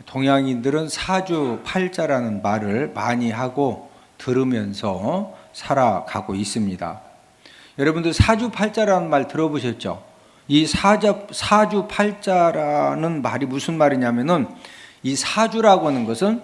동양인들은 사주팔자라는 말을 많이 하고 들으면서 살아가고 있습니다. 여러분들 사주팔자라는 말 들어보셨죠? 이 사주팔자라는 말이 무슨 말이냐면은, 이 사주라고 하는 것은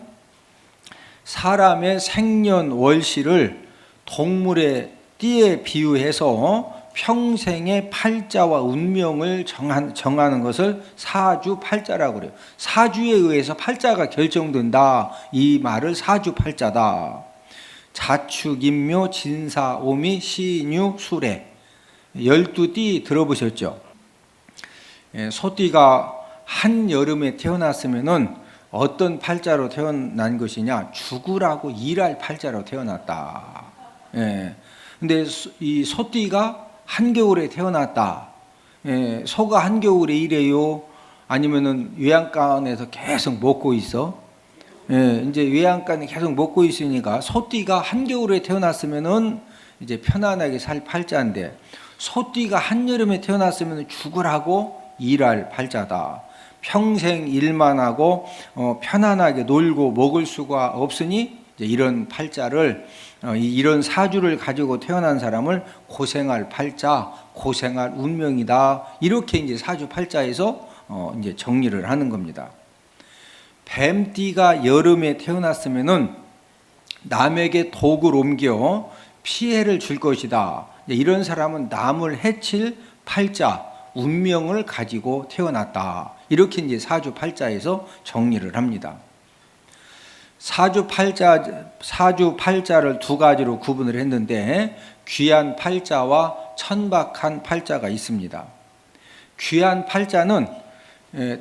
사람의 생년월시를 동물의 띠에 비유해서 평생의 팔자와 운명을 정하는 것을 사주팔자라고 그래요. 사주에 의해서 팔자가 결정된다, 이 말을 사주팔자다. 자축인묘 진사오미 시인유 수레 12띠 들어보셨죠? 소띠가 한여름에 태어났으면은 어떤 팔자로 태어난 것이냐? 죽으라고 일할 팔자로 태어났다. 근데 이 소띠가 한겨울에 태어났다. 소가 한겨울에 일해요? 아니면은 외양간에서 계속 먹고 있어? 이제 외양간에 계속 먹고 있으니까 소띠가 한겨울에 태어났으면은 이제 편안하게 살 팔자인데, 소띠가 한여름에 태어났으면 죽으라고 일할 팔자다. 평생 일만 하고 편안하게 놀고 먹을 수가 없으니 이제 이런 팔자를, 이런 사주를 가지고 태어난 사람을 고생할 팔자, 고생할 운명이다, 이렇게 이제 사주팔자에서 이제 정리를 하는 겁니다. 뱀띠가 여름에 태어났으면은 남에게 독을 옮겨 피해를 줄 것이다. 이런 사람은 남을 해칠 팔자, 운명을 가지고 태어났다. 이렇게 이제 사주팔자에서 정리를 합니다. 사주팔자를 두 가지로 구분을 했는데, 귀한 팔자와 천박한 팔자가 있습니다. 귀한 팔자는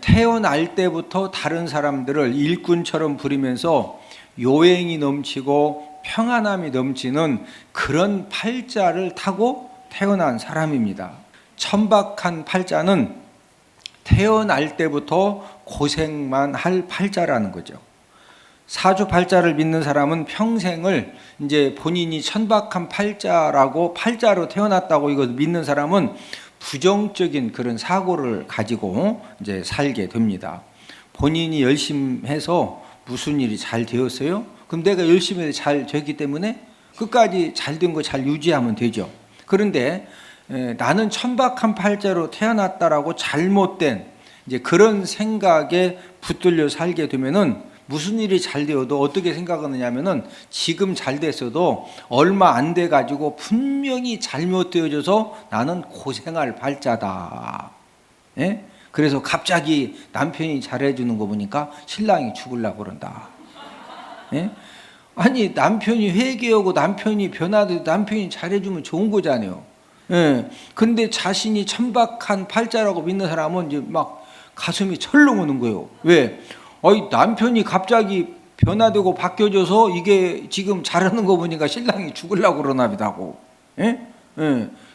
태어날 때부터 다른 사람들을 일꾼처럼 부리면서 요행이 넘치고 평안함이 넘치는 그런 팔자를 타고 태어난 사람입니다. 천박한 팔자는 태어날 때부터 고생만 할 팔자라는 거죠. 사주팔자를 믿는 사람은 평생을 이제 본인이 천박한 팔자로 태어났다고 이거 믿는 사람은 부정적인 그런 사고를 가지고 이제 살게 됩니다. 본인이 열심히 해서 무슨 일이 잘 되었어요? 그럼 내가 열심히 잘 됐기 때문에 끝까지 잘 된 거 잘 유지하면 되죠. 그런데 나는 천박한 팔자로 태어났다라고 잘못된 이제 그런 생각에 붙들려 살게 되면은 무슨 일이 잘 되어도 어떻게 생각하느냐면은 지금 잘 됐어도 얼마 안 돼 가지고 분명히 잘못되어져서 나는 고생할 팔자다. 그래서 갑자기 남편이 잘해주는 거 보니까 신랑이 죽으려고 그런다. 아니, 남편이 회개하고 남편이 변화되고 남편이 잘해주면 좋은 거잖아요. 근데 자신이 천박한 팔자라고 믿는 사람은 이제 막 가슴이 철렁 오는 거예요. 왜? 남편이 갑자기 변화되고 바뀌어져서 이게 지금 잘하는 거 보니까 신랑이 죽으려고 그러나 보다고.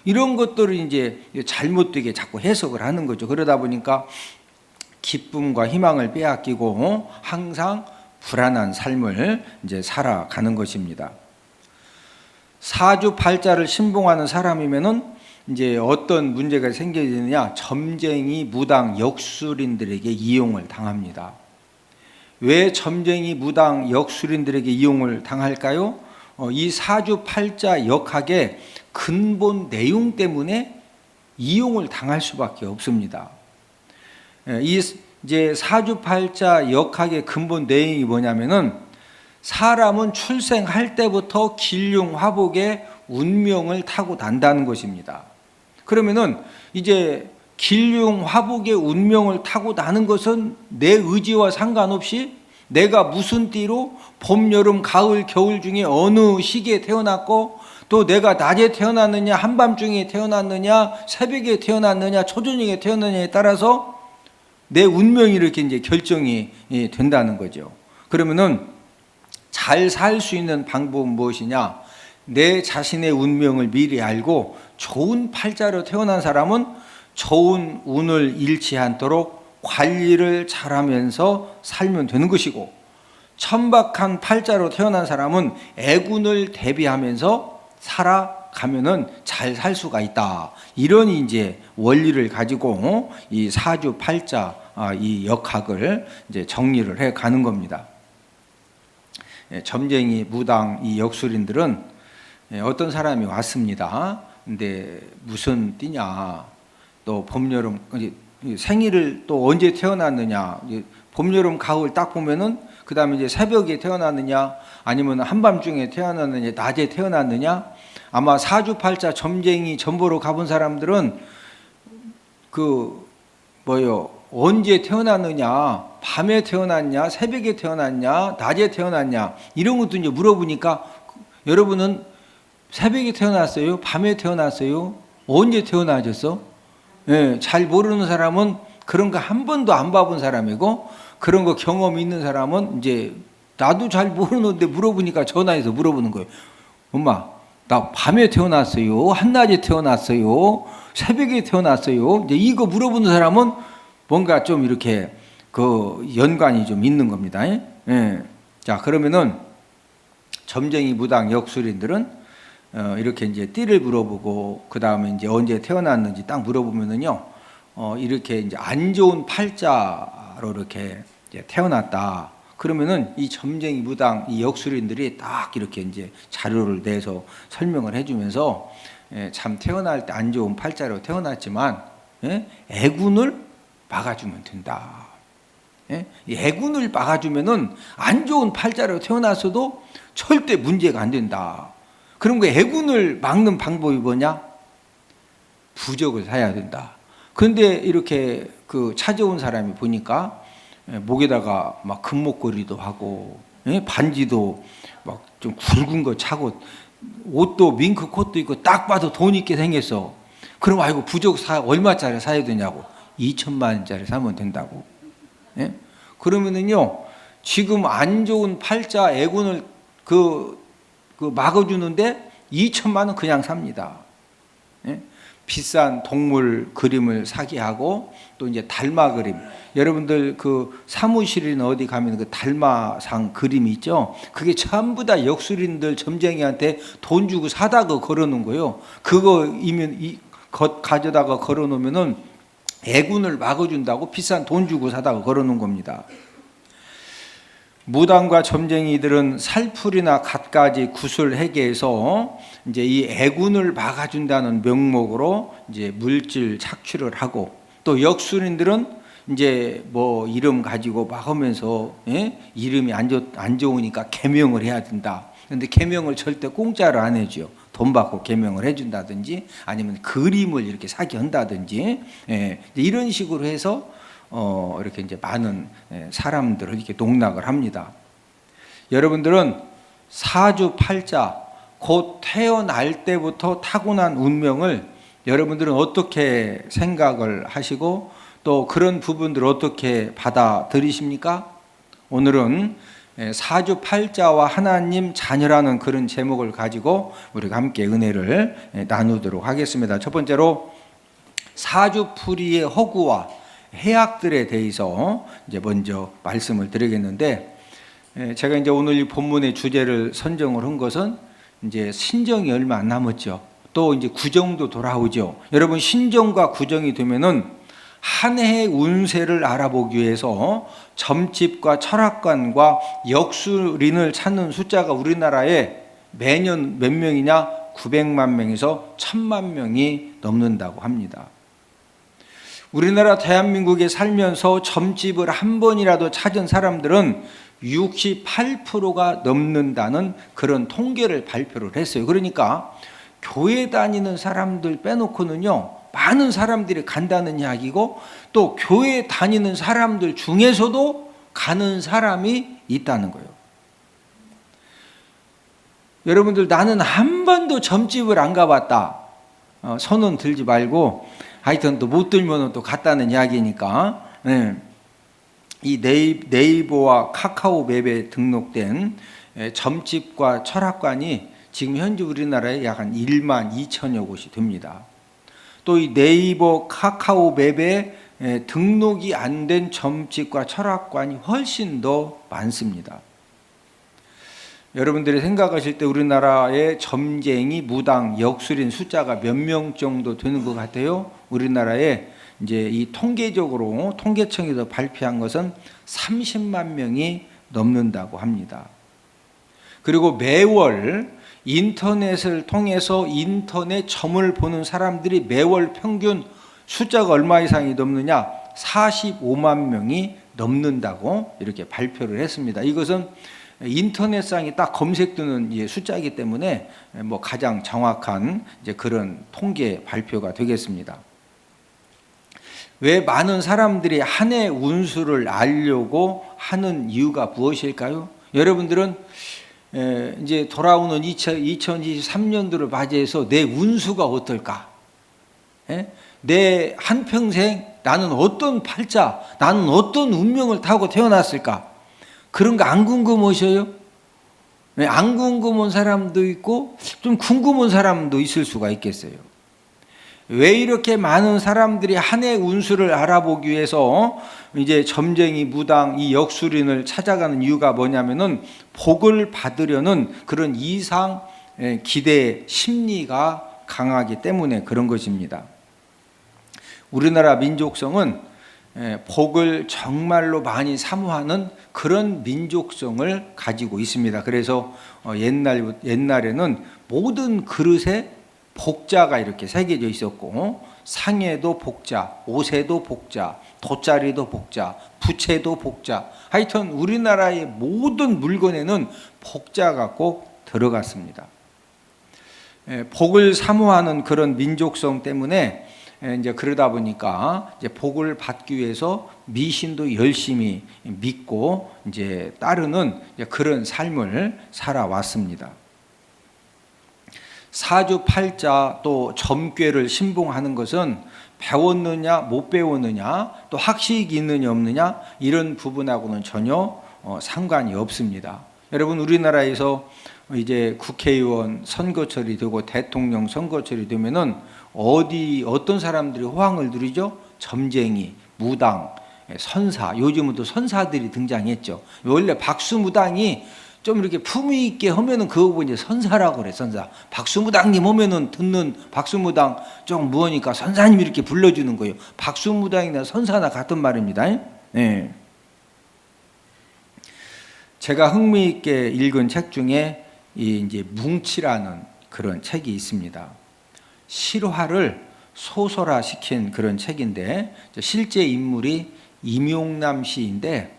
이런 것들을 이제 잘못되게 자꾸 해석을 하는 거죠. 그러다 보니까 기쁨과 희망을 빼앗기고 항상 불안한 삶을 이제 살아가는 것입니다. 사주팔자를 신봉하는 사람이면은 이제 어떤 문제가 생기느냐? 점쟁이, 무당, 역술인들에게 이용을 당합니다. 왜 점쟁이, 무당, 역술인들에게 이용을 당할까요? 이 사주팔자 역학의 근본 내용 때문에 이용을 당할 수밖에 없습니다. 이제 사주팔자 역학의 근본 내용이 뭐냐면은, 사람은 출생할 때부터 길흉화복의 운명을 타고 난다는 것입니다. 그러면은 이제 길흉화복의 운명을 타고 나는 것은 내 의지와 상관없이 내가 무슨 띠로 봄, 여름, 가을, 겨울 중에 어느 시기에 태어났고, 또 내가 낮에 태어났느냐, 한밤중에 태어났느냐, 새벽에 태어났느냐, 초저녁에 태어났느냐에 따라서 내 운명이 이렇게 이제 결정이 된다는 거죠. 그러면은 잘 살 수 있는 방법은 무엇이냐? 내 자신의 운명을 미리 알고 좋은 팔자로 태어난 사람은 좋은 운을 잃지 않도록 관리를 잘하면서 살면 되는 것이고, 천박한 팔자로 태어난 사람은 애군을 대비하면서 살아가면은 잘 살 수가 있다. 이런 이제 원리를 가지고 이 사주팔자 이 역학을 이제 정리를 해 가는 겁니다. 점쟁이, 무당, 이 역술인들은 어떤 사람이 왔습니다. 근데 무슨 띠냐, 또 봄, 여름, 생일을 또 언제 태어났느냐, 봄, 여름, 가을 딱 보면은 그 다음에 이제 새벽에 태어났느냐, 아니면 한밤중에 태어났느냐, 낮에 태어났느냐. 아마 사주팔자 점쟁이 점보러 가본 사람들은 언제 태어났느냐, 밤에 태어났냐, 새벽에 태어났냐, 낮에 태어났냐, 이런 것도 이제 물어보니까 여러분은 새벽에 태어났어요? 밤에 태어났어요? 언제 태어나셨어? 예, 잘 모르는 사람은 그런 거 한 번도 안 봐본 사람이고, 그런 거 경험이 있는 사람은 이제 나도 잘 모르는데 물어보니까 전화해서 물어보는 거예요. 엄마, 나 밤에 태어났어요? 한낮에 태어났어요? 새벽에 태어났어요? 이제 이거 물어보는 사람은 뭔가 좀 이렇게 그 연관이 좀 있는 겁니다. 예. 자, 그러면은 점쟁이, 무당, 역술인들은 이렇게 이제 띠를 물어보고 그 다음에 이제 언제 태어났는지 딱 물어보면은요, 이렇게 이제 안 좋은 팔자로 이렇게 이제 태어났다. 그러면은 이 점쟁이, 무당, 이 역술인들이 딱 이렇게 이제 자료를 내서 설명을 해주면서 참 태어날 때 안 좋은 팔자로 태어났지만 애군을 막아주면 된다. 이 애군을 막아주면은 안 좋은 팔자로 태어났어도 절대 문제가 안 된다. 그럼 그 애군을 막는 방법이 뭐냐? 부적을 사야 된다. 그런데 이렇게 그 찾아온 사람이 보니까 목에다가 막 금목걸이도 하고 반지도 막 좀 굵은 거 차고 옷도 밍크 코트도 입고 딱 봐도 돈 있게 생겼어. 그럼 아이고 부적 얼마짜리 사야 되냐고. 2천만 원짜리 사면 된다고. 그러면은요, 지금 안 좋은 팔자 애군을 막아주는데 2천만 원 그냥 삽니다. 비싼 동물 그림을 사게 하고, 또 이제 달마 그림. 여러분들 그 사무실이나 어디 가면 그 달마상 그림이 있죠? 그게 전부 다 역술인들, 점쟁이한테 돈 주고 사다가 걸어놓은 거예요. 그거 가져다가 걸어놓으면은 애군을 막아준다고 비싼 돈 주고 사다가 걸어놓은 겁니다. 무당과 점쟁이들은 살풀이나 갖가지, 구슬, 해계에서 이제 이 애군을 막아준다는 명목으로 이제 물질 착취를 하고, 또 역술인들은 이제 뭐 이름 가지고 막 하면서 이름이 안 좋으니까 개명을 해야 된다. 그런데 개명을 절대 공짜로 안 해줘요. 돈 받고 개명을 해준다든지 아니면 그림을 이렇게 사게 한다든지 이런 식으로 해서 이렇게 이제 많은 사람들을 이렇게 농락을 합니다. 여러분들은 사주팔자, 곧 태어날 때부터 타고난 운명을 여러분들은 어떻게 생각을 하시고 또 그런 부분들을 어떻게 받아들이십니까? 오늘은 사주팔자와 하나님 자녀라는 그런 제목을 가지고 우리가 함께 은혜를 나누도록 하겠습니다. 첫 번째로 사주풀이의 허구와 해악들에 대해서 이제 먼저 말씀을 드리겠는데, 제가 이제 오늘 이 본문의 주제를 선정을 한 것은 이제 신정이 얼마 안 남았죠. 또 이제 구정도 돌아오죠. 여러분, 신정과 구정이 되면은 한 해의 운세를 알아보기 위해서 점집과 철학관과 역술인을 찾는 숫자가 우리나라에 매년 몇 명이냐? 900만 명에서 1000만 명이 넘는다고 합니다. 우리나라 대한민국에 살면서 점집을 한 번이라도 찾은 사람들은 68%가 넘는다는 그런 통계를 발표를 했어요. 그러니까 교회 다니는 사람들 빼놓고는요, 많은 사람들이 간다는 이야기고, 또 교회 다니는 사람들 중에서도 가는 사람이 있다는 거예요. 여러분들, 나는 한 번도 점집을 안 가봤다, 손은 들지 말고, 하여튼 또 못 들면 또 갔다는 이야기니까. 이 네이버와 카카오 맵에 등록된 점집과 철학관이 지금 현재 우리나라에 약 한 1만 2천여 곳이 됩니다. 또 이 네이버, 카카오 맵에 등록이 안 된 점집과 철학관이 훨씬 더 많습니다. 여러분들이 생각하실 때 우리나라의 점쟁이, 무당, 역술인 숫자가 몇 명 정도 되는 것 같아요? 우리나라에 이제 이 통계적으로 통계청에서 발표한 것은 30만 명이 넘는다고 합니다. 그리고 매월 인터넷을 통해서 인터넷 점을 보는 사람들이 매월 평균 숫자가 얼마 이상이 넘느냐? 45만 명이 넘는다고 이렇게 발표를 했습니다. 이것은 인터넷상에 딱 검색되는 숫자이기 때문에 뭐 가장 정확한 이제 그런 통계 발표가 되겠습니다. 왜 많은 사람들이 한 해 운수를 알려고 하는 이유가 무엇일까요? 여러분들은 이제 돌아오는 2023년도를 맞이해서 내 운수가 어떨까? 내 한평생 나는 어떤 팔자, 나는 어떤 운명을 타고 태어났을까? 그런 거 안 궁금하셔요? 안 궁금한 사람도 있고 좀 궁금한 사람도 있을 수가 있겠어요. 왜 이렇게 많은 사람들이 한 해 운수를 알아보기 위해서 이제 점쟁이, 무당, 이 역술인을 찾아가는 이유가 뭐냐면은 복을 받으려는 그런 이상 기대 심리가 강하기 때문에 그런 것입니다. 우리나라 민족성은 복을 정말로 많이 사모하는 그런 민족성을 가지고 있습니다. 그래서 옛날에는 모든 그릇에 복자가 이렇게 새겨져 있었고, 상에도 복자, 옷에도 복자, 돗자리도 복자, 부채도 복자, 하여튼 우리나라의 모든 물건에는 복자가 꼭 들어갔습니다. 복을 사모하는 그런 민족성 때문에 이제 그러다 보니까 이제 복을 받기 위해서 미신도 열심히 믿고 이제 따르는 이제 그런 삶을 살아왔습니다. 사주팔자 또 점괘를 신봉하는 것은 배웠느냐 못 배웠느냐 또 학식이 있느냐 없느냐 이런 부분하고는 전혀 상관이 없습니다. 여러분 우리나라에서 이제 국회의원 선거철이 되고 대통령 선거철이 되면은 어떤 사람들이 호황을 누리죠? 점쟁이, 무당, 선사. 요즘은 또 선사들이 등장했죠. 원래 박수무당이 좀 이렇게 품위 있게 하면은 그거 보고 이제 선사라고 그래, 선사. 박수무당님 오면은 듣는 박수무당 좀 무언니까 선사님 이렇게 불러주는 거예요. 박수무당이나 선사나 같은 말입니다. 네. 제가 흥미있게 읽은 책 중에 이제 뭉치라는 그런 책이 있습니다. 실화를 소설화 시킨 그런 책인데 실제 인물이 임용남 씨인데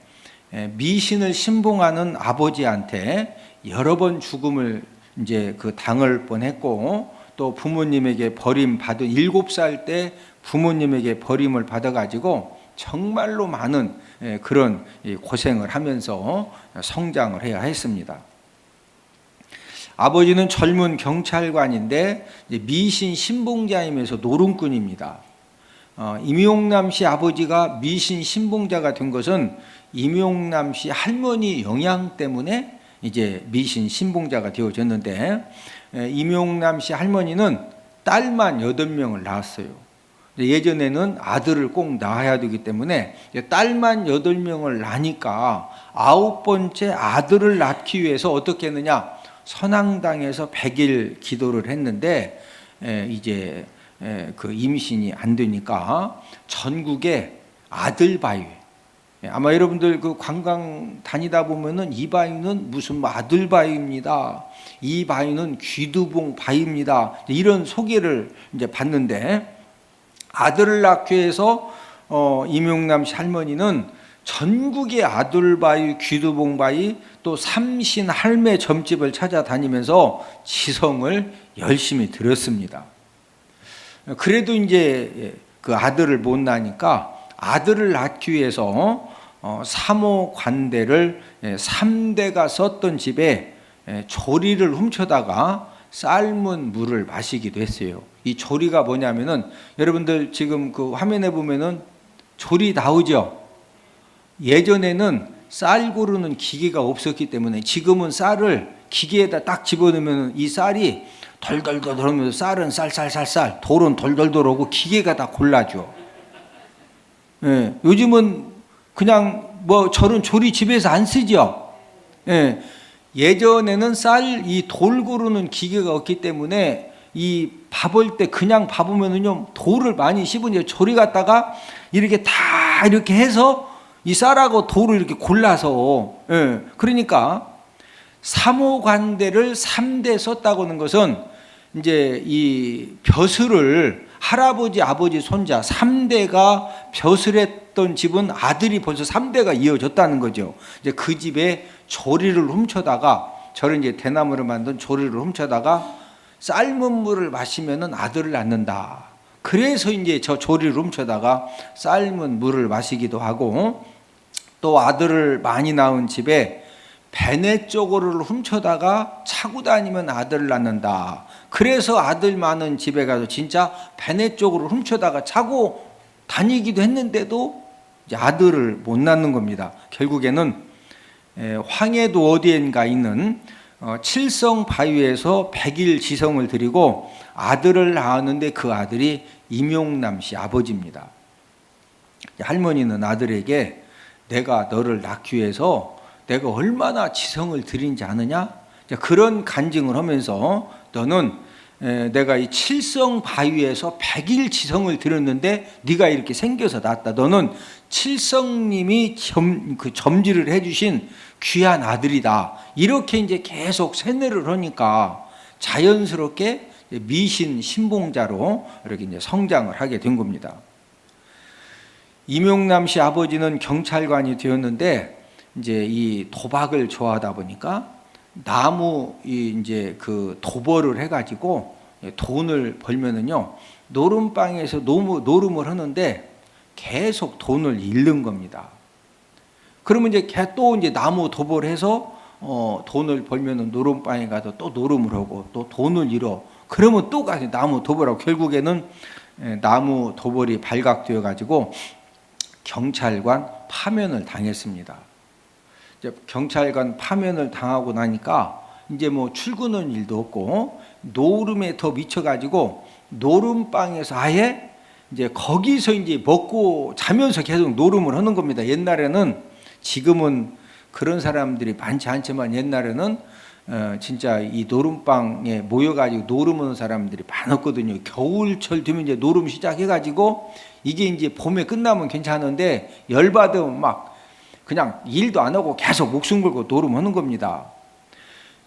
미신을 신봉하는 아버지한테 여러 번 죽음을 이제 그 당할 뻔했고 또 부모님에게 버림받은 7살 때 부모님에게 버림을 받아가지고 정말로 많은 그런 고생을 하면서 성장을 해야 했습니다. 아버지는 젊은 경찰관인데 미신 신봉자이면서 노름꾼입니다. 임용남 씨 아버지가 미신 신봉자가 된 것은 임용남 씨 할머니 영향 때문에 이제 미신 신봉자가 되어졌는데 임용남 씨 할머니는 딸만 8명을 낳았어요. 예전에는 아들을 꼭 낳아야 되기 때문에 딸만 8명을 낳으니까 9번째 아들을 낳기 위해서 어떻게 했느냐? 선앙당에서 100일 기도를 했는데 이제 그 임신이 안 되니까 전국에 아들 바위, 아마 여러분들 그 관광 다니다 보면은 이 바위는 무슨 아들 바위입니다. 이 바위는 귀두봉 바위입니다. 이런 소개를 이제 받는데 아들을 낳기 위해서 임용남 씨 할머니는 전국의 아들 바위, 귀두봉 바위, 또 삼신 할매 점집을 찾아다니면서 지성을 열심히 들었습니다. 그래도 이제 그 아들을 못 낳으니까 아들을 낳기 위해서 사모 관대를 3대가 썼던 집에 조리를 훔쳐다가 삶은 물을 마시기도 했어요. 이 조리가 뭐냐면은 여러분들 지금 그 화면에 보면은 조리 나오죠. 예전에는 쌀 고르는 기계가 없었기 때문에 지금은 쌀을 기계에다 딱 집어넣으면 이 쌀이 덜덜덜 하면서 쌀은 쌀쌀쌀쌀, 돌은 덜덜덜 하고 기계가 다 골라줘. 예, 요즘은 그냥 뭐 저런 조리 집에서 안 쓰죠. 예, 예전에는 쌀 이 돌 고르는 기계가 없기 때문에 이 밥을 때 그냥 밥으면은요 돌을 많이 씹으니 조리 갖다가 이렇게 다 이렇게 해서 이 쌀하고 돌을 이렇게 골라서 그러니까 삼오관대를 3대 썼다고 하는 것은 이제 이 벼슬을 할아버지 아버지 손자 3대가 벼슬했던 집은 아들이 벌써 3대가 이어졌다는 거죠. 이제 그 집에 조리를 훔쳐다가 저를 이제 대나무를 만든 조리를 훔쳐다가 삶은 물을 마시면은 아들을 낳는다. 그래서 이제 저 조리를 훔쳐다가 삶은 물을 마시기도 하고 또 아들을 많이 낳은 집에 베네 쪼고를 훔쳐다가 차고 다니면 아들을 낳는다. 그래서 아들 많은 집에 가서 진짜 베네 쪼고를 훔쳐다가 차고 다니기도 했는데도 이제 아들을 못 낳는 겁니다. 결국에는 황해도 어디엔가 있는 칠성 바위에서 100일 지성을 드리고 아들을 낳았는데 그 아들이 임용남 씨 아버지입니다. 할머니는 아들에게 내가 너를 낳기 위해서 내가 얼마나 지성을 드린지 아느냐? 그런 간증을 하면서 너는 내가 이 칠성 바위에서 100일 지성을 드렸는데 네가 이렇게 생겨서 낳았다. 너는 칠성님이 점지를 해주신 귀한 아들이다. 이렇게 이제 계속 세뇌를 하니까 자연스럽게 미신 신봉자로 이렇게 이제 성장을 하게 된 겁니다. 임용남 씨 아버지는 경찰관이 되었는데 이제 이 도박을 좋아하다 보니까 나무 이제 그 도벌을 해가지고 돈을 벌면은요 노름방에서 노름을 하는데 계속 돈을 잃는 겁니다. 그러면 이제 또 이제 나무 도벌해서 돈을 벌면은 노름방에 가서 또 노름을 하고 또 돈을 잃어. 그러면 또 가서 나무 도벌하고 결국에는 나무 도벌이 발각되어 가지고 경찰관 파면을 당했습니다. 이제 경찰관 파면을 당하고 나니까 이제 뭐 출근하는 일도 없고 노름에 더 미쳐가지고 노름방에서 아예 이제 거기서 이제 먹고 자면서 계속 노름을 하는 겁니다. 옛날에는 지금은 그런 사람들이 많지 않지만 옛날에는 진짜 이 노름방에 모여가지고 노름하는 사람들이 많았거든요. 겨울철 되면 이제 노름 시작해가지고 이게 이제 봄에 끝나면 괜찮은데 열받으면 막 그냥 일도 안 하고 계속 목숨 걸고 노름하는 겁니다.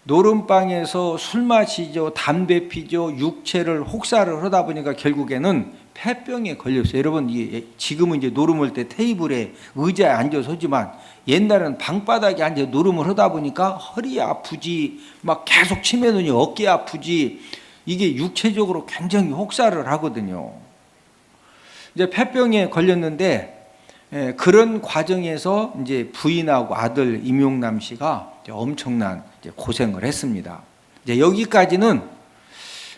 노름방에서 술 마시죠, 담배 피죠, 육체를 혹사를 하다 보니까 결국에는 폐병에 걸렸어요. 여러분, 지금은 이제 노름할 때 테이블에 의자에 앉아서 하지만 옛날에는 방바닥에 앉아 노름을 하다 보니까 허리 아프지, 막 계속 치면은 어깨 아프지, 이게 육체적으로 굉장히 혹사를 하거든요. 이제 폐병에 걸렸는데 그런 과정에서 이제 부인하고 아들 임용남 씨가 엄청난 고생을 했습니다. 이제 여기까지는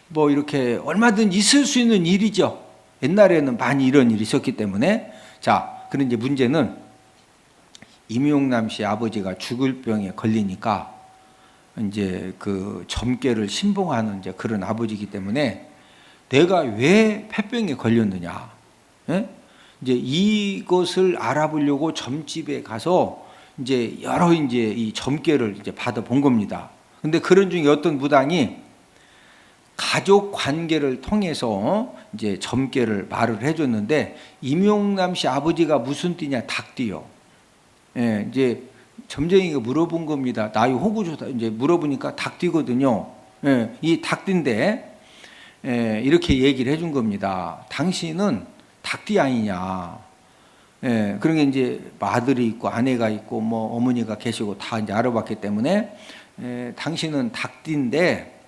뭐 이렇게 얼마든 있을 수 있는 일이죠. 옛날에는 많이 이런 일이 있었기 때문에. 자, 그런데 이제 문제는 임용남 씨 아버지가 죽을 병에 걸리니까 이제 그 점괘를 신봉하는 이제 그런 아버지이기 때문에 내가 왜 폐병에 걸렸느냐, 이제 이것을 알아보려고 점집에 가서 이제 여러 이제 이 점괘를 이제 받아본 겁니다. 근데 그런 중에 어떤 무당이 가족 관계를 통해서 이제 점괘를 말을 해줬는데 임용남 씨 아버지가 무슨 띠냐? 닭띠요. 이제 점쟁이가 물어본 겁니다. 나이 호구조사 이제 물어보니까 닭띠거든요. 이 닭띠인데 이렇게 얘기를 해준 겁니다. 당신은 닭띠 아니냐? 그런 게 이제 아들이 있고 아내가 있고 뭐 어머니가 계시고 다 이제 알아봤기 때문에 당신은 닭띠인데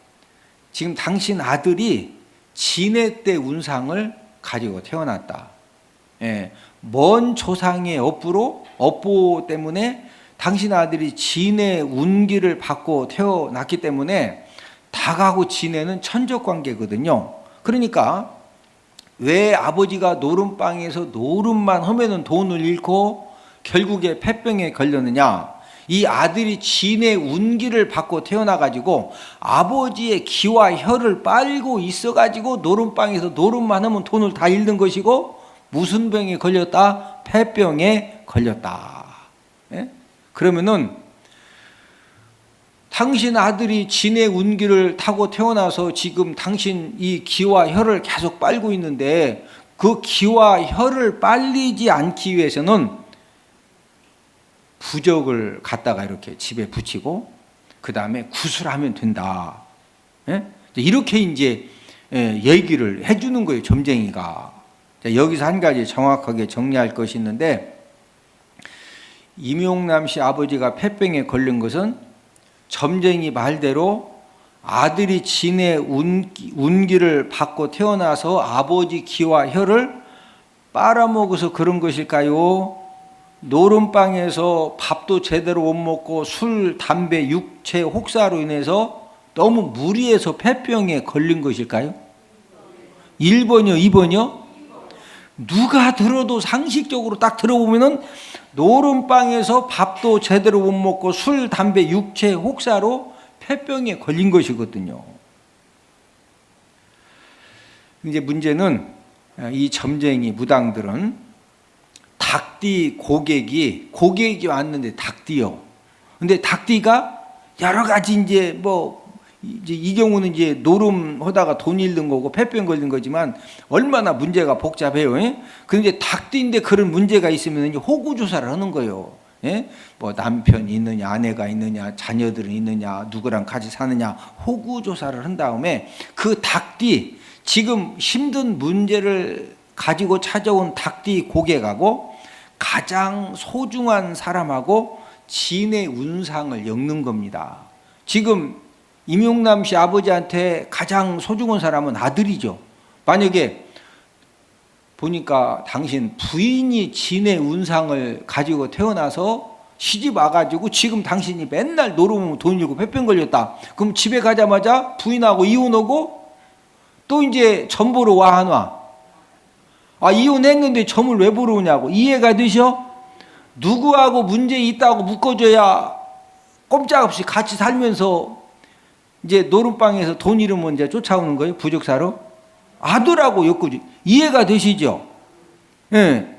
지금 당신 아들이 진해 때 운상을 가지고 태어났다. 먼 조상의 업보 때문에 당신 아들이 진해 운기를 받고 태어났기 때문에 닭하고 진해는 천적 관계거든요. 그러니까 왜 아버지가 노름방에서 노름만 하면은 돈을 잃고 결국에 폐병에 걸렸느냐? 이 아들이 진의 운기를 받고 태어나가지고 아버지의 기와 혀를 빨고 있어가지고 노름방에서 노름만 하면 돈을 다 잃는 것이고 무슨 병에 걸렸다? 폐병에 걸렸다. 그러면은 당신 아들이 진의 운기를 타고 태어나서 지금 당신 이 기와 혀를 계속 빨고 있는데 그 기와 혀를 빨리지 않기 위해서는 부적을 갖다가 이렇게 집에 붙이고 그 다음에 구슬하면 된다. 예? 이렇게 이제 얘기를 해주는 거예요, 점쟁이가. 여기서 한 가지 정확하게 정리할 것이 있는데, 임용남 씨 아버지가 폐병에 걸린 것은 점쟁이 말대로 아들이 진의 운기를 받고 태어나서 아버지 기와 혀를 빨아먹어서 그런 것일까요? 노름방에서 밥도 제대로 못 먹고 술, 담배, 육체 혹사로 인해서 너무 무리해서 폐병에 걸린 것일까요? 1번이요, 2번이요? 누가 들어도 상식적으로 딱 들어보면은 노름방에서 밥도 제대로 못 먹고 술, 담배, 육체 혹사로 폐병에 걸린 것이거든요. 이제 문제는 이 점쟁이 무당들은 닭띠 고객이 왔는데 닭띠요. 근데 닭띠가 여러 가지 이제 이 경우는 이제 노름하다가 돈 잃는 거고 폐병 걸린 거지만 얼마나 문제가 복잡해요. 예? 그런데 닭띠인데 그런 문제가 있으면 이제 호구 조사를 하는 거예요. 예? 뭐 남편이 있느냐, 아내가 있느냐, 자녀들은 있느냐, 누구랑 같이 사느냐 호구 조사를 한 다음에 그 닭띠 지금 힘든 문제를 가지고 찾아온 닭띠 고객하고 가장 소중한 사람하고 진의 운상을 엮는 겁니다. 지금 임용남 씨 아버지한테 가장 소중한 사람은 아들이죠. 만약에 보니까 당신 부인이 진의 운상을 가지고 태어나서 시집 와가지고 지금 당신이 맨날 노름하면 돈 잃고 폐병 걸렸다. 그럼 집에 가자마자 부인하고 이혼하고 또 이제 점 보러 와 안 와? 아, 이혼했는데 점을 왜 보러 오냐고. 이해가 되셔? 누구하고 문제 있다고 묶어줘야 꼼짝없이 같이 살면서 이제 노름방에서 돈 잃으면 이제 쫓아오는 거예요, 부적사로? 아들하고 엮어줘. 이해가 되시죠? 예.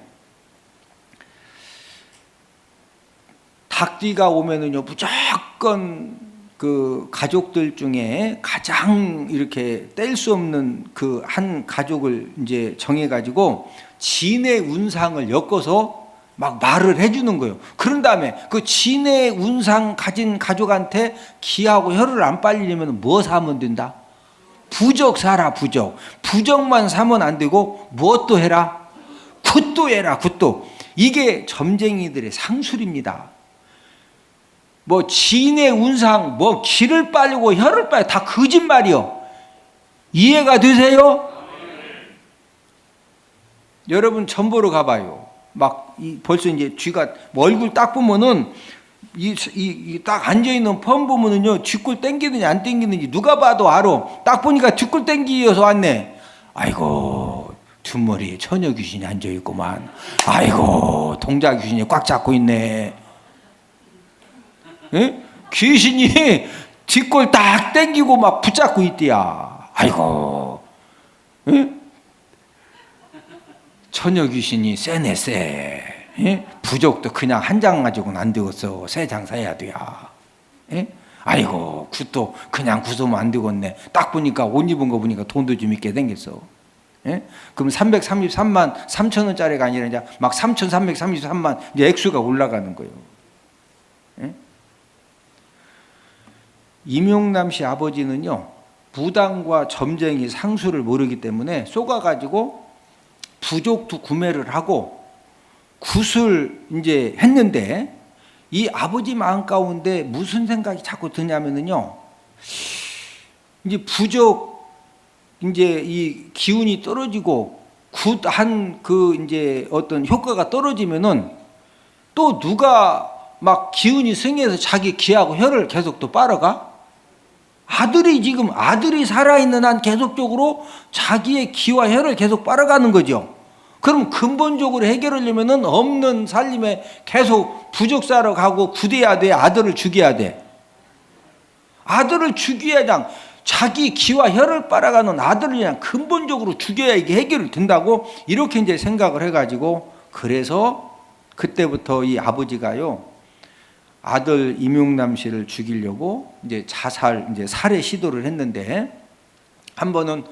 닭띠가 오면은요, 무조건 그 가족들 중에 가장 이렇게 뗄 수 없는 그 한 가족을 이제 정해가지고 진의 운상을 엮어서 막 말을 해주는 거예요. 그런 다음에 그 진의 운상 가진 가족한테 기하고 혀를 안 빨리려면 뭐 사면 된다? 부적 사라, 부적. 부적만 사면 안 되고 무엇도 해라? 굿도 해라, 굿도. 이게 점쟁이들의 상술입니다. 뭐 진의 운상, 뭐 기를 빨고 혀를 빨고 다 거짓말이요. 이해가 되세요? 여러분 점 보러 가봐요. 막 벌써 이제 쥐가 얼굴 딱 보면은 이 딱 앉아 있는 펌 보면은요 쥐꼴 땡기는지 안 땡기는지 누가 봐도 알아. 딱 보니까 쥐꼴 땡기어서 왔네. 아이고 뒷머리에 처녀 귀신이 앉아 있구만. 아이고 동자 귀신이 꽉 잡고 있네. 에? 귀신이 뒷골 딱 땡기고 막 붙잡고 있대야. 아이고, 에? 처녀 귀신이 세네 세. 에? 부적도 그냥 한 장 가지고는 안 되겠어. 3장 사야 돼야. 에? 아이고, 굿도 그냥 구서면 안 되겠네. 딱 보니까 옷 입은 거 보니까 돈도 좀 있게 생겼어. 에? 그럼 333만 3천 원짜리가 아니라 이제 막 3,333만 이제 액수가 올라가는 거예요. 에? 임용남 씨 아버지는요 무당과 점쟁이 상수를 모르기 때문에 속아가지고 부족도 구매를 하고 굿을 이제 했는데 이 아버지 마음 가운데 무슨 생각이 자꾸 드냐면은요 이제 부족 이제 이 기운이 떨어지고 굿한 그 이제 어떤 효과가 떨어지면은 또 누가 막 기운이 승해서 자기 기하고 혀를 계속 또 빨아가? 아들이 지금 아들이 살아있는 한 계속적으로 자기의 기와 혀를 계속 빨아가는 거죠. 그럼 근본적으로 해결하려면 없는 살림에 계속 부적사러 가고 굳어야 돼? 아들을 죽여야 돼? 아들을 죽여야 그냥 자기 기와 혀를 빨아가는 아들을 그냥 근본적으로 죽여야 이게 해결이 된다고 이렇게 이제 생각을 해가지고 그래서 그때부터 이 아버지가요 아들 임용남 씨를 죽이려고 이제 살해 시도를 했는데, 한 번은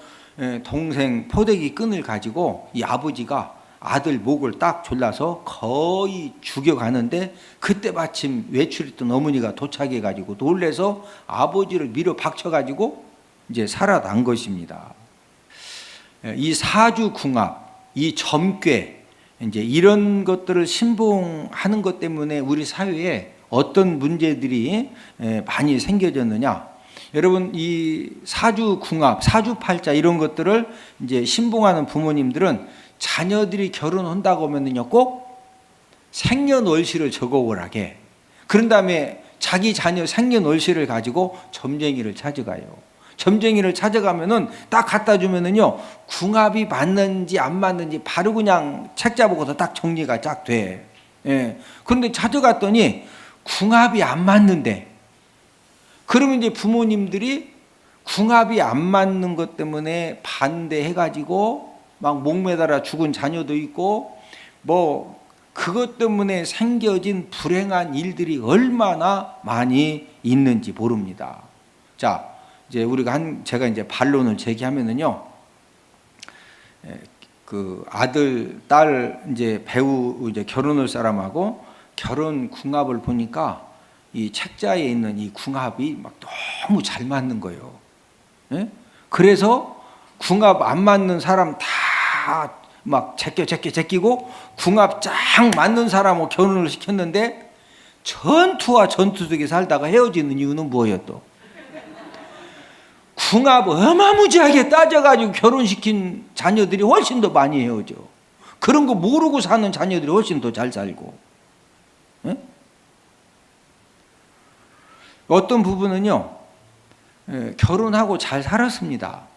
동생 포대기 끈을 가지고 이 아버지가 아들 목을 딱 졸라서 거의 죽여가는데, 그때 마침 외출했던 어머니가 도착해 가지고 놀래서 아버지를 밀어 박쳐 가지고 이제 살아난 것입니다. 이 사주궁합, 이 점괘, 이제 이런 것들을 신봉하는 것 때문에 우리 사회에 어떤 문제들이 많이 생겨졌느냐? 여러분, 이 사주궁합, 사주팔자 이런 것들을 이제 신봉하는 부모님들은 자녀들이 결혼한다고 하면요, 꼭 생년월시를 적어오라게. 그런 다음에 자기 자녀 생년월시를 가지고 점쟁이를 찾아가요. 점쟁이를 찾아가면은 딱 갖다 주면은요, 궁합이 맞는지 안 맞는지 바로 그냥 책 잡고서 딱 정리가 쫙 돼. 예. 그런데 찾아갔더니 궁합이 안 맞는데, 그러면 이제 부모님들이 궁합이 안 맞는 것 때문에 반대해가지고 막 목매달아 죽은 자녀도 있고, 뭐 그것 때문에 생겨진 불행한 일들이 얼마나 많이 있는지 모릅니다. 자, 이제 제가 이제 반론을 제기하면은요, 그 아들, 딸 이제 배우 이제 결혼할 사람하고 결혼 궁합을 보니까 이 책자에 있는 이 궁합이 막 너무 잘 맞는 거예요. 예? 그래서 궁합 안 맞는 사람 다 막 제끼고 궁합 쫙 맞는 사람하고 결혼을 시켰는데, 전투와 전투 속에 살다가 헤어지는 이유는 뭐예요? 또 궁합 어마무지하게 따져가지고 결혼시킨 자녀들이 훨씬 더 많이 헤어져. 그런 거 모르고 사는 자녀들이 훨씬 더 잘 살고. 예? 어떤 부부는요, 결혼하고 잘 살았습니다.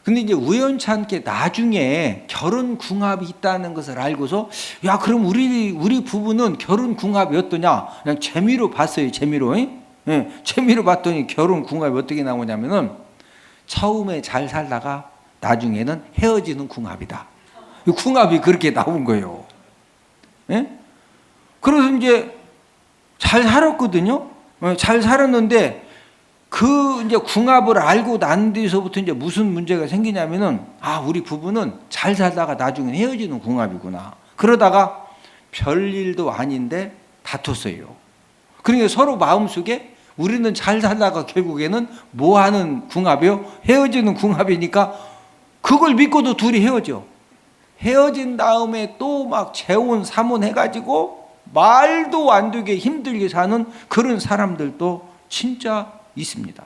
근데 이제 우연찮게 나중에 결혼 궁합이 있다는 것을 알고서, 야, 그럼 우리 부부는 결혼 궁합이 어떠냐? 그냥 재미로 봤어요, 재미로. 예, 재미로 봤더니 결혼 궁합이 어떻게 나오냐면은, 처음에 잘 살다가 나중에는 헤어지는 궁합이다. 궁합이 그렇게 나온 거예요. 예? 그래서 이제 잘 살았거든요. 잘 살았는데, 그 이제 궁합을 알고 난 뒤서부터 이제 무슨 문제가 생기냐면은, 아, 우리 부부는 잘 살다가 나중에 헤어지는 궁합이구나. 그러다가 별일도 아닌데 다퉜어요. 그러니까 서로 마음속에 우리는 잘 살다가 결국에는 뭐 하는 궁합이요? 헤어지는 궁합이니까 그걸 믿고도 둘이 헤어져. 헤어진 다음에 또 막 재혼 사혼 해가지고 말도 안 되게 힘들게 사는 그런 사람들도 진짜 있습니다.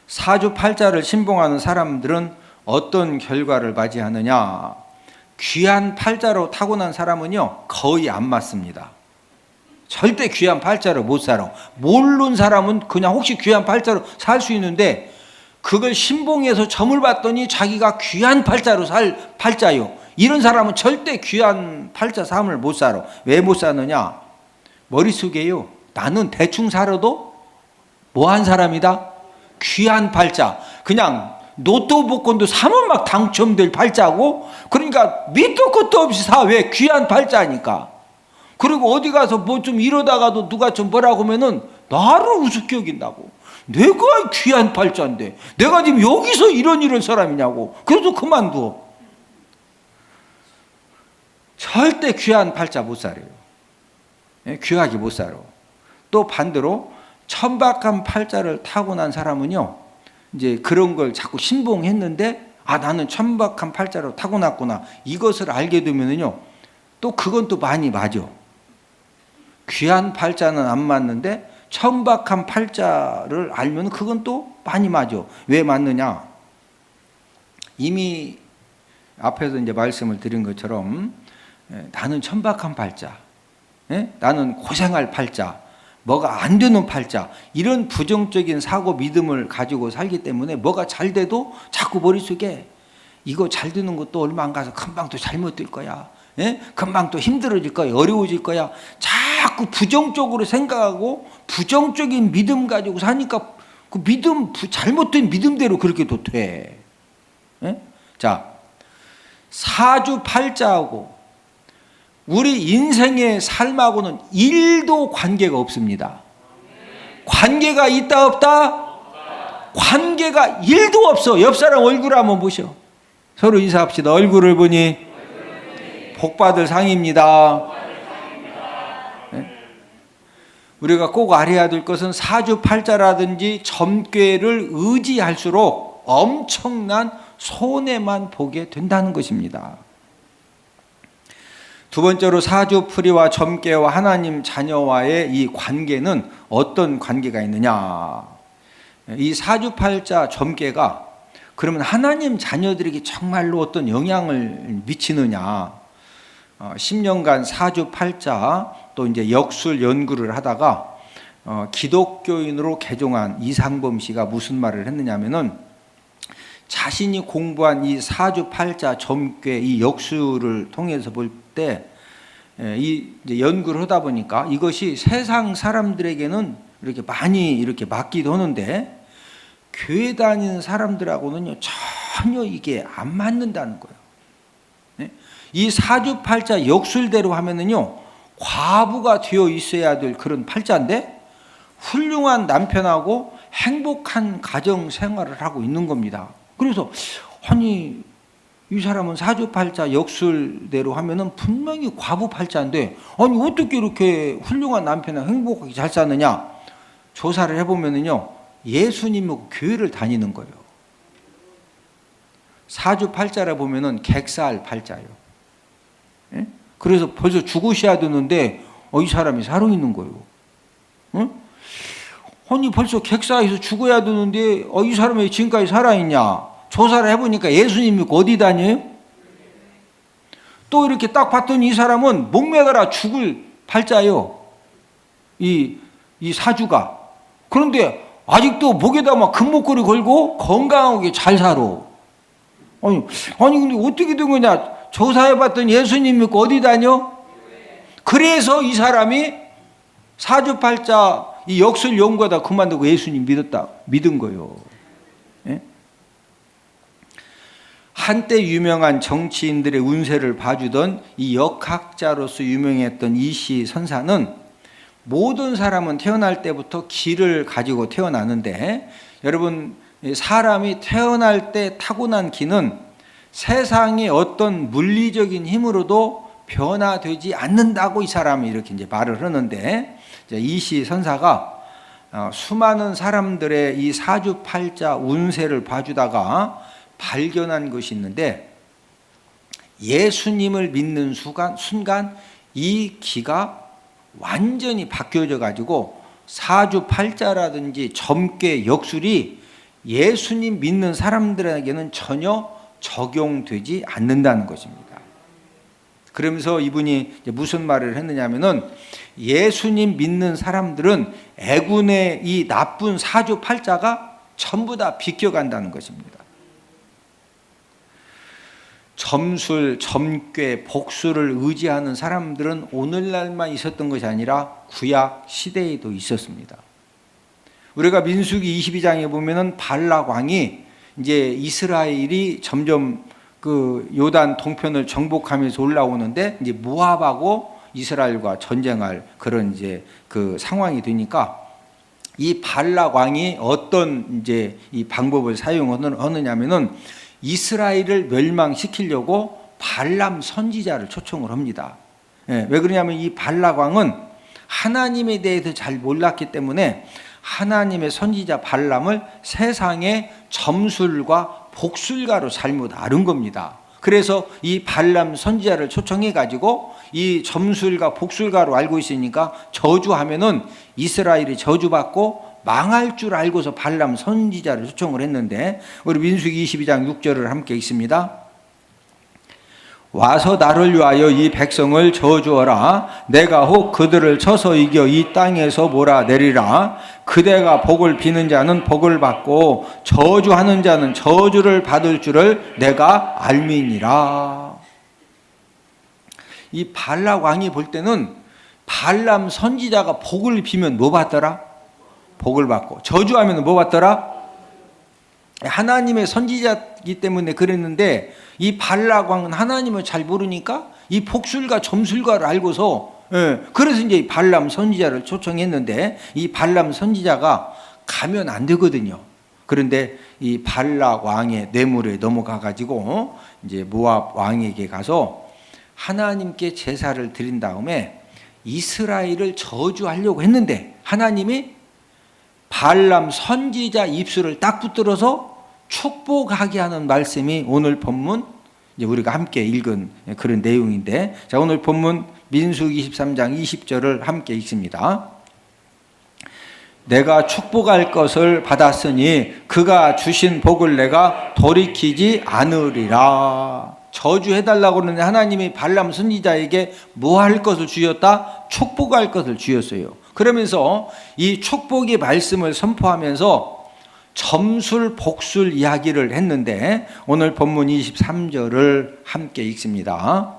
사주팔자를 신봉하는 사람들은 어떤 결과를 맞이하느냐? 귀한 팔자로 타고난 사람은요, 거의 안 맞습니다. 절대 귀한 팔자로 못 살아. 모르는 사람은 그냥 혹시 귀한 팔자로 살 수 있는데, 그걸 신봉해서 점을 봤더니 자기가 귀한 팔자로 살 팔자요. 이런 사람은 절대 귀한 팔자 삶을 못 살아. 왜 못 사느냐? 머릿속에요, 나는 대충 살아도 뭐한 사람이다? 귀한 팔자. 그냥 로또 복권도 사면 막 당첨될 팔자고, 그러니까 밑도 끝도 없이 사. 왜? 귀한 팔자니까. 그리고 어디 가서 뭐 좀 이러다가도 누가 좀 뭐라고 하면은 나를 우습게 여긴다고. 내가 귀한 팔자인데 내가 지금 여기서 이런 사람이냐고. 그래도 그만둬. 절대 귀한 팔자 못 살아요. 귀하게 못 살아. 또 반대로 천박한 팔자를 타고난 사람은요, 이제 그런 걸 자꾸 신봉했는데, 아, 나는 천박한 팔자로 타고났구나, 이것을 알게 되면은요, 또 그건 또 많이 맞아. 귀한 팔자는 안 맞는데 천박한 팔자를 알면 그건 또 많이 맞아. 왜 맞느냐? 이미 앞에서 이제 말씀을 드린 것처럼, 나는 천박한 팔자, 나는 고생할 팔자, 뭐가 안 되는 팔자, 이런 부정적인 사고 믿음을 가지고 살기 때문에 뭐가 잘 돼도 자꾸 머릿속에 이거 잘 되는 것도 얼마 안 가서 금방 또 잘못될 거야, 금방 또 힘들어질 거야, 어려워질 거야, 자꾸 부정적으로 생각하고 부정적인 믿음 가지고 사니까 그 믿음, 잘못된 믿음대로 그렇게 또 돼. 자, 사주팔자하고 우리 인생의 삶하고는 1도 관계가 없습니다. 관계가 있다 없다? 관계가 1도 없어. 옆 사람 얼굴 한번 보셔. 서로 인사합시다. 얼굴을 보니 복받을 상입니다. 네? 우리가 꼭 알아야 될 것은 사주팔자라든지 점괘를 의지할수록 엄청난 손해만 보게 된다는 것입니다. 두 번째로 사주풀이와 점괘와 하나님 자녀와의 이 관계는 어떤 관계가 있느냐? 이 사주팔자 점괘가 그러면 하나님 자녀들에게 정말로 어떤 영향을 미치느냐? 10년간 사주팔자 또 이제 역술 연구를 하다가 기독교인으로 개종한 이상범 씨가 무슨 말을 했느냐면은 자신이 공부한 이 사주팔자 점괘 이 역술을 통해서 볼 때 이 연구를 하다 보니까 이것이 세상 사람들에게는 이렇게 많이 이렇게 맞기도 하는데 교회 다니는 사람들하고는요 전혀 이게 안 맞는다는 거예요. 네? 이 사주팔자 역술대로 하면은요 과부가 되어 있어야 될 그런 팔자인데 훌륭한 남편하고 행복한 가정 생활을 하고 있는 겁니다. 그래서 아니 이 사람은 사주팔자 역술대로 하면은 분명히 과부팔자인데 아니 어떻게 이렇게 훌륭한 남편하고 행복하게 잘 사느냐? 조사를 해보면은요 예수님하고 교회를 다니는 거예요. 사주팔자라 보면은 객살 팔자예요. 예? 그래서 벌써 죽으셔야 되는데 이 사람이 살아있는 거예요. 응? 아니 벌써 객사에서 죽어야 되는데 이 사람이 왜 지금까지 살아있냐? 조사를 해보니까 예수님이 어디 다녀요? 또 이렇게 딱 봤더니 이 사람은 목매가라 죽을 팔자예요. 이 사주가. 그런데 아직도 목에다 막 금목걸이 걸고 건강하게 잘 살아. 아니 근데 어떻게 된 거냐? 조사해봤더니 예수님이 어디 다녀? 그래서 이 사람이 사주팔자 이 역술 연구하다 그만두고 예수님 믿은 거예요. 예? 한때 유명한 정치인들의 운세를 봐주던 이 역학자로서 유명했던 이시 선사는 모든 사람은 태어날 때부터 기를 가지고 태어나는데 여러분 사람이 태어날 때 타고난 기는 세상의 어떤 물리적인 힘으로도 변화되지 않는다고 이 사람이 이렇게 이제 말을 하는데 이시 선사가 수많은 사람들의 이 사주팔자 운세를 봐주다가 발견한 것이 있는데 예수님을 믿는 순간 이 기가 완전히 바뀌어져 가지고 사주팔자라든지 점괘 역술이 예수님 믿는 사람들에게는 전혀 적용되지 않는다는 것입니다. 그러면서 이분이 무슨 말을 했느냐면은 예수님 믿는 사람들은 애군의 이 나쁜 사주팔자가 전부 다 비껴간다는 것입니다. 점술, 점괘, 복수를 의지하는 사람들은 오늘날만 있었던 것이 아니라 구약 시대에도 있었습니다. 우리가 민수기 22장에 보면은 발락 왕이 이제 이스라엘이 점점 그 요단 동편을 정복하면서 올라오는데 이제 모압하고 이스라엘과 전쟁할 그런 이제 그 상황이 되니까 이 발락 왕이 어떤 이제 이 방법을 사용하느냐면은 이스라엘을 멸망시키려고 발람 선지자를 초청을 합니다. 왜 그러냐면 이 발락 왕은 하나님에 대해서 잘 몰랐기 때문에 하나님의 선지자 발람을 세상의 점술과 복술가로 잘못 아는 겁니다. 그래서 이 발람 선지자를 초청해 가지고 이 점술가 복술가로 알고 있으니까 저주하면은 이스라엘이 저주받고 망할 줄 알고서 발람 선지자를 초청을 했는데 우리 민수기 22장 6절을 함께 읽습니다. 와서 나를 위하여 이 백성을 저주어라. 내가 혹 그들을 쳐서 이겨 이 땅에서 몰아내리라. 그대가 복을 비는 자는 복을 받고 저주하는 자는 저주를 받을 줄을 내가 알미니라. 이 발락 왕이 볼 때는 발람 선지자가 복을 비면 뭐 받더라? 복을 받고 저주하면 뭐 받더라? 하나님의 선지자이기 때문에 그랬는데 이 발락 왕은 하나님을 잘 모르니까 이 복술과 점술가를 알고서 그래서 이제 발람 선지자를 초청했는데 이 발람 선지자가 가면 안 되거든요. 그런데 이 발락 왕의 뇌물에 넘어가 가지고 이제 모압 왕에게 가서 하나님께 제사를 드린 다음에 이스라엘을 저주하려고 했는데 하나님이 발람 선지자 입술을 딱 붙들어서 축복하게 하는 말씀이 오늘 본문 이제 우리가 함께 읽은 그런 내용인데, 자, 오늘 본문 민수기 23장 20절을 함께 읽습니다. 내가 축복할 것을 받았으니 그가 주신 복을 내가 돌이키지 않으리라. 저주해달라고 그러는데 하나님이 발람 선지자에게 뭐 할 것을 주셨다? 축복할 것을 주셨어요. 그러면서 이 축복의 말씀을 선포하면서 점술 복술 이야기를 했는데 오늘 본문 23절을 함께 읽습니다.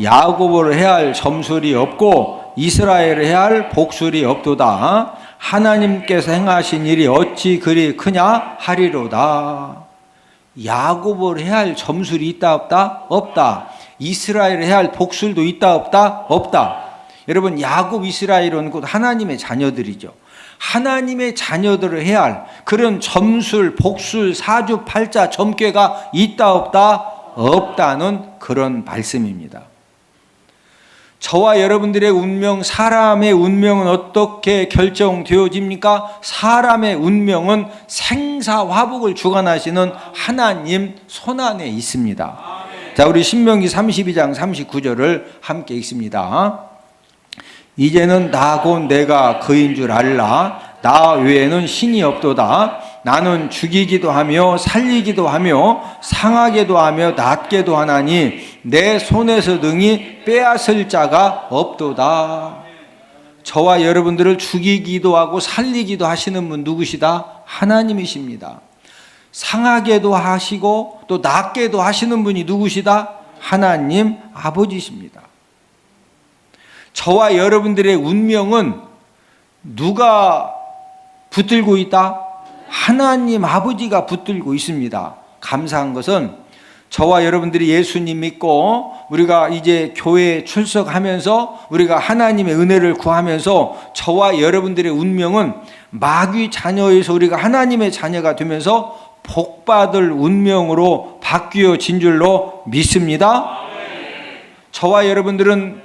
야곱을 해야 할 점술이 없고 이스라엘을 해야 할 복술이 없도다. 하나님께서 행하신 일이 어찌 그리 크냐 하리로다. 야곱을 해야 할 점술이 있다 없다? 없다. 이스라엘을 해야 할 복술도 있다 없다? 없다. 여러분, 야곱 이스라엘은 곧 하나님의 자녀들이죠. 하나님의 자녀들을 해야 할 그런 점술, 복술, 사주팔자, 점괘가 있다 없다? 없다는 그런 말씀입니다. 저와 여러분들의 운명, 사람의 운명은 어떻게 결정되어집니까? 사람의 운명은 생사화복을 주관하시는 하나님 손안에 있습니다. 자, 우리 신명기 32장 39절을 함께 읽습니다. 이제는 나 곧 내가 그인 줄 알라. 나 외에는 신이 없도다. 나는 죽이기도 하며 살리기도 하며 상하게도 하며 낫게도 하나니 내 손에서 능히 빼앗을 자가 없도다. 저와 여러분들을 죽이기도 하고 살리기도 하시는 분 누구시다? 하나님이십니다. 상하게도 하시고 또 낫게도 하시는 분이 누구시다? 하나님 아버지십니다. 저와 여러분들의 운명은 누가 붙들고 있다? 하나님 아버지가 붙들고 있습니다. 감사한 것은 저와 여러분들이 예수님 믿고 우리가 이제 교회에 출석하면서 우리가 하나님의 은혜를 구하면서 저와 여러분들의 운명은 마귀 자녀에서 우리가 하나님의 자녀가 되면서 복받을 운명으로 바뀌어진 줄로 믿습니다. 저와 여러분들은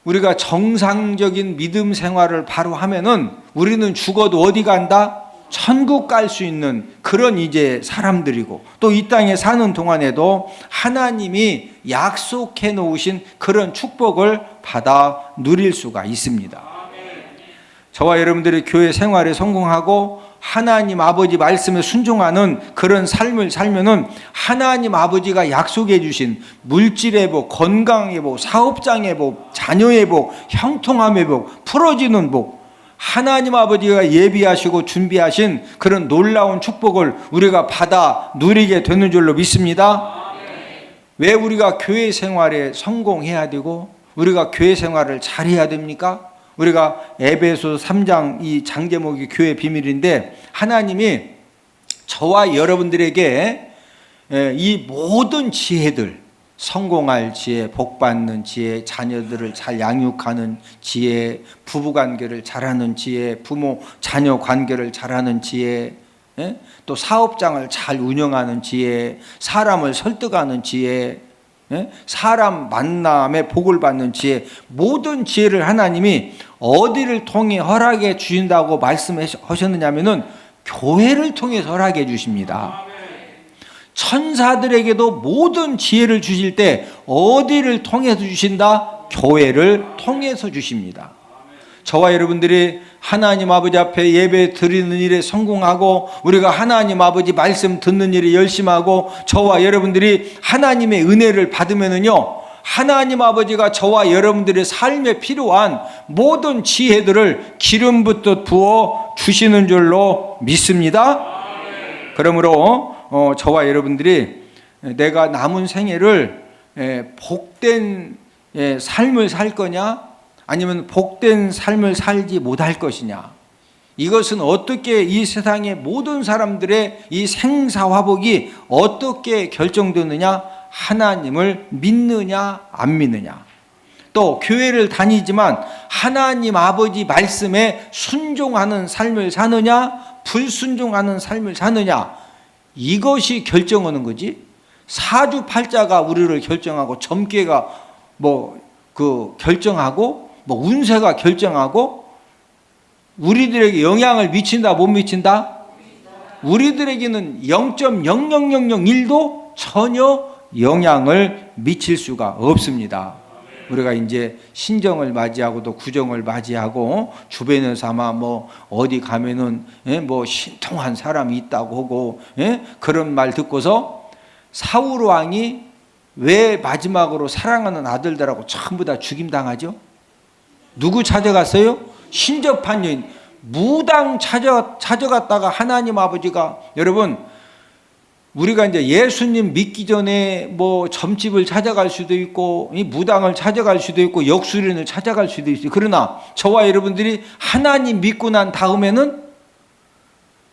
우리가 정상적인 믿음 생활을 바로 하면은 우리는 죽어도 어디 간다? 천국 갈 수 있는 그런 이제 사람들이고 또 이 땅에 사는 동안에도 하나님이 약속해 놓으신 그런 축복을 받아 누릴 수가 있습니다. 저와 여러분들이 교회 생활에 성공하고 하나님 아버지 말씀에 순종하는 그런 삶을 살면은 하나님 아버지가 약속해 주신 물질의 복, 건강의 복, 사업장의 복, 자녀의 복, 형통함의 복, 풀어지는 복, 하나님 아버지가 예비하시고 준비하신 그런 놀라운 축복을 우리가 받아 누리게 되는 줄로 믿습니다. 왜 우리가 교회 생활에 성공해야 되고 우리가 교회 생활을 잘해야 됩니까? 우리가 에베소 3장 이 장제목이 교회 비밀인데 하나님이 저와 여러분들에게 이 모든 지혜들, 성공할 지혜, 복받는 지혜, 자녀들을 잘 양육하는 지혜, 부부관계를 잘하는 지혜, 부모 자녀 관계를 잘하는 지혜, 또 사업장을 잘 운영하는 지혜, 사람을 설득하는 지혜, 사람 만남에 복을 받는 지혜, 모든 지혜를 하나님이 어디를 통해 허락해 주신다고 말씀하셨느냐면은 교회를 통해서 허락해 주십니다. 천사들에게도 모든 지혜를 주실 때 어디를 통해서 주신다? 교회를 통해서 주십니다. 저와 여러분들이 하나님 아버지 앞에 예배 드리는 일에 성공하고 우리가 하나님 아버지 말씀 듣는 일에 열심하고 저와 여러분들이 하나님의 은혜를 받으면은요, 하나님 아버지가 저와 여러분들의 삶에 필요한 모든 지혜들을 기름 붓듯 부어 주시는 줄로 믿습니다. 그러므로 저와 여러분들이 내가 남은 생애를 복된 삶을 살 거냐 아니면 복된 삶을 살지 못할 것이냐, 이것은 어떻게 이 세상의 모든 사람들의 이 생사화복이 어떻게 결정되느냐? 하나님을 믿느냐 안 믿느냐, 또 교회를 다니지만 하나님 아버지 말씀에 순종하는 삶을 사느냐 불순종하는 삶을 사느냐, 이것이 결정하는 거지. 사주팔자가 우리를 결정하고 점괘가 결정하고 운세가 결정하고 우리들에게 영향을 미친다 못 미친다? 우리들에게는 0.00001도 전혀 영향을 미칠 수가 없습니다. 우리가 이제 신정을 맞이하고 또 구정을 맞이하고 주변에서 아마 어디 가면은 신통한 사람이 있다고 하고 그런 말 듣고서 사울 왕이 왜 마지막으로 사랑하는 아들들하고 전부 다 죽임당하죠? 누구 찾아갔어요? 신접한 여인, 무당 찾아갔다가 하나님 아버지가, 여러분 우리가 이제 예수님 믿기 전에 점집을 찾아갈 수도 있고 무당을 찾아갈 수도 있고 역술인을 찾아갈 수도 있어요. 그러나 저와 여러분들이 하나님 믿고 난 다음에는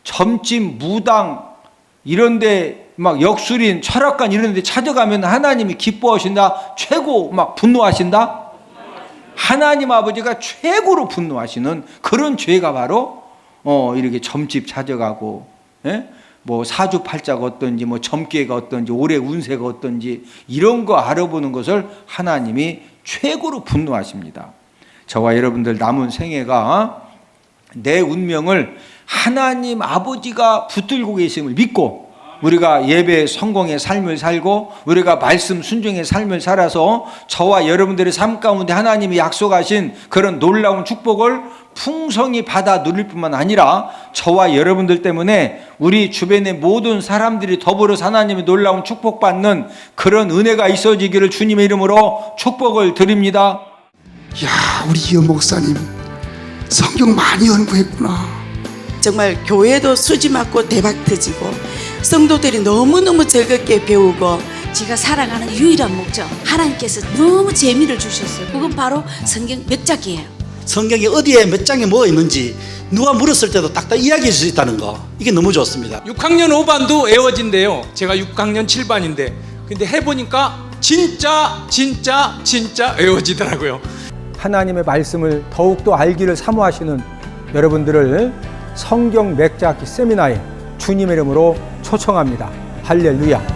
점집, 무당 이런데 역술인, 철학관 이런데 찾아가면 하나님이 기뻐하신다, 최고 분노하신다. 하나님 아버지가 최고로 분노하시는 그런 죄가 바로 이렇게 점집 찾아가고 사주팔자가 어떤지 점괘가 어떤지 올해 운세가 어떤지 이런 거 알아보는 것을 하나님이 최고로 분노하십니다. 저와 여러분들 남은 생애가 내 운명을 하나님 아버지가 붙들고 계심을 믿고 우리가 예배 성공의 삶을 살고 우리가 말씀 순종의 삶을 살아서 저와 여러분들의 삶 가운데 하나님이 약속하신 그런 놀라운 축복을 풍성히 받아 누릴 뿐만 아니라 저와 여러분들 때문에 우리 주변의 모든 사람들이 더불어서 하나님의 놀라운 축복받는 그런 은혜가 있어지기를 주님의 이름으로 축복을 드립니다. 야, 우리 이호 목사님 성경 많이 연구했구나. 정말 교회도 수지 맞고 대박 터지고 성도들이 너무너무 즐겁게 배우고, 제가 살아가는 유일한 목적, 하나님께서 너무 재미를 주셨어요. 그건 바로 성경 몇 장이에요. 성경이 어디에 몇 장에 뭐가 있는지 누가 물었을 때도 딱딱 이야기해 줄 수 있다는 거, 이게 너무 좋습니다. 6학년 5반도 애워진대요. 제가 6학년 7반인데 근데 해보니까 진짜 애워지더라고요. 하나님의 말씀을 더욱더 알기를 사모하시는 여러분들을 성경 맥자기 세미나에 주님의 이름으로 초청합니다. 할렐루야.